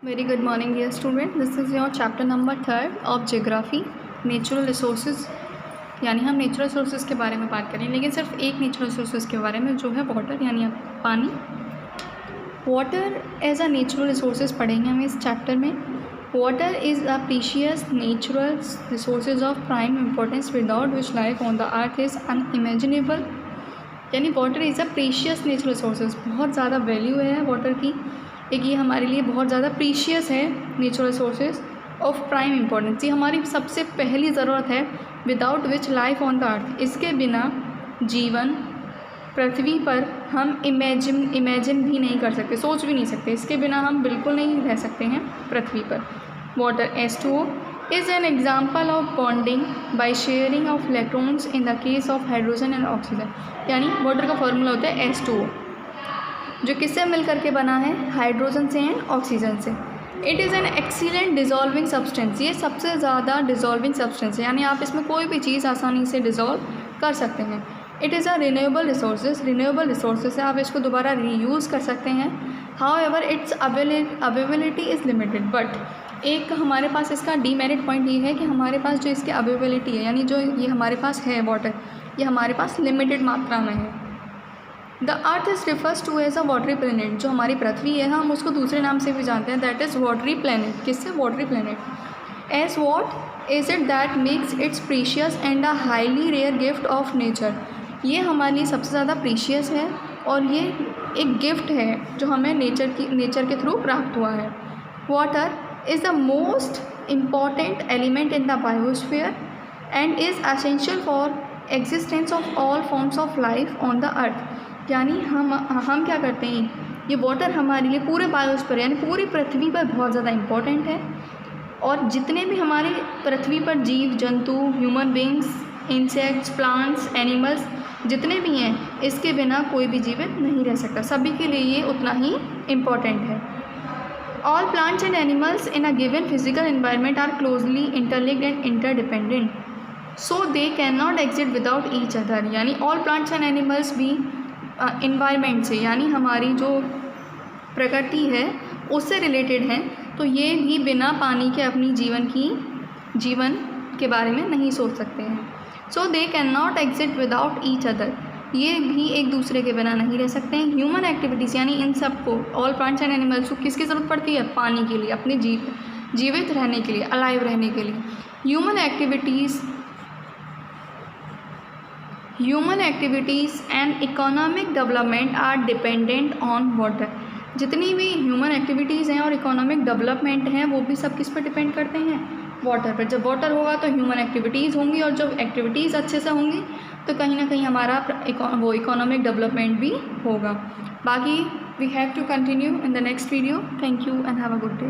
Very good morning dear student. This is your chapter number 3 of geography, natural resources. यानी हम natural resources के बारे में बात करें, लेकिन सिर्फ एक नेचुरल रिसोर्सेज के बारे में जो है वाटर यानी पानी। Water as a natural resources पढ़ेंगे हम इस चैप्टर में। Water is a precious natural resources of prime importance without which life on the earth is unimaginable. यानी water is a precious natural resources, बहुत ज़्यादा वैल्यू है वाटर की। एक ये हमारे लिए बहुत ज़्यादा प्रीशियस है natural resources of prime importance. ये हमारी सबसे पहली ज़रूरत है, without which life on the अर्थ, इसके बिना जीवन पृथ्वी पर हम इमेजिन भी नहीं कर सकते, सोच भी नहीं सकते, इसके बिना हम बिल्कुल नहीं रह सकते हैं पृथ्वी पर। Water H2O is an example of bonding by sharing of electrons in the case of hydrogen and oxygen. यानी वाटर का फॉर्मूला होता है H2O, जो किससे मिल करके बना है? हाइड्रोजन से एंड ऑक्सीजन से। It is an excellent dissolving substance, ये सबसे ज़्यादा डिज़ोल्विंग सब्सटेंस है, यानी आप इसमें कोई भी चीज़ आसानी से डिज़ोल्व कर सकते हैं। It is a renewable resources है, आप इसको दोबारा रीयूज़ कर सकते हैं। However it's availability is limited, but एक हमारे पास इसका डीमेरिट पॉइंट ये है कि हमारे पास जो इसकी अवेलेबिलिटी है, यानी जो ये हमारे पास है वाटर, ये हमारे पास लिमिटेड मात्रा में है। The earth is refers to as a watery planet, जो हमारी पृथ्वी है हम उसको दूसरे नाम से भी जानते हैं, दैट इज़ वाटरी प्लेनेट। किससे? Watery planet. As what is it that makes its precious and a highly rare gift of nature. ये हमारे लिए सबसे ज़्यादा प्रीशियस है और ये एक गिफ्ट है जो हमें नेचर के थ्रू प्राप्त हुआ है। Water is the most important element in the biosphere and is essential for existence of all forms of life on the अर्थ। यानी हम क्या करते हैं, ये वाटर हमारे लिए पूरे बायोस्फीयर यानी पूरी पृथ्वी पर बहुत ज़्यादा इम्पोर्टेंट है। और जितने भी हमारे पृथ्वी पर जीव जंतु, human beings, insects, plants, animals जितने भी हैं, इसके बिना कोई भी जीवित नहीं रह सकता, सभी के लिए ये उतना ही इम्पोर्टेंट है। All plants and animals in a given physical environment are closely interlinked and interdependent, so they can not exist without each other. यानी ऑल प्लांट्स एंड एनिमल्स भी इन्वायरमेंट से, यानी हमारी जो प्रकृति है उससे रिलेटेड हैं, तो ये भी बिना पानी के अपनी जीवन के बारे में नहीं सोच सकते हैं। So they can not exist without each other, ये भी एक दूसरे के बिना नहीं रह सकते हैं। ह्यूमन एक्टिविटीज़ यानी इन सबको, ऑल प्लांट्स एंड एनिमल्स को किसकी ज़रूरत पड़ती है? पानी के लिए, अपने जीवित रहने के लिए, अलाइव रहने के लिए। Human activities and economic development are dependent on water. जितनी भी ह्यूमन एक्टिविटीज़ हैं और इकोनॉमिक डेवलपमेंट हैं, वो भी सब किस पर डिपेंड करते हैं? वाटर पर। जब वाटर होगा तो ह्यूमन एक्टिविटीज़ होंगी, और जब एक्टिविटीज़ अच्छे से होंगी तो कहीं ना कहीं हमारा वो इकोनॉमिक डेवलपमेंट भी होगा। बाकी we have to continue in the next video. Thank you and have a good day.